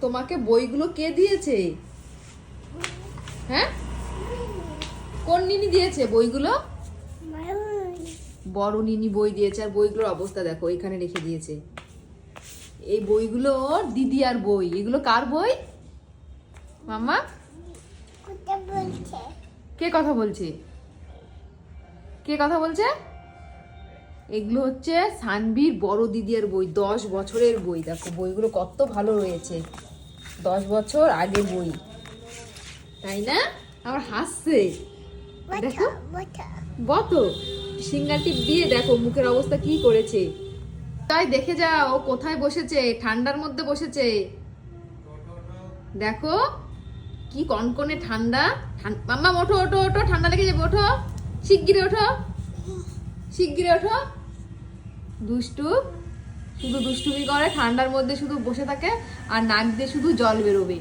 তোমাকে বইগুলো কে দিয়েছে? হ্যাঁ, কোন নিনি দিয়েছে বইগুলো? বড় নিনি বই দিয়েছে, আর বইগুলোর অবস্থা দেখো, এখানে রেখে দিয়েছে। এই বইগুলো দিদি আর বই। এগুলো কার বই মাম্মা? কে কথা বলছে? কে কথা বলছে? এগুলো হচ্ছে সানভীর বড় দিদির বই, 10 বছরের বই। দেখো বইগুলো কত ভালো রয়েছে, 10 বছর আগে বই, তাই না? আমার হাসছে দেখো, বত সিঙ্গার টিপ দিয়ে দেখো মুখের অবস্থা কি করেছে। তাই দেখে যাও ও কোথায় বসেছে, ঠান্ডার মধ্যে বসেছে। দেখো কি কনকনে ঠান্ডা। মাম্মা ওঠো ওঠো ওঠো, ঠান্ডা লেগে যাবে, ওঠো শিগগিরি ওঠো, শিগগিরি ওঠো। দুষ্টু, শুধু দুষ্টুমি করে, ঠান্ডার মধ্যে শুধু বসে থাকে আর নাক দিয়ে শুধু জল বেরোবে।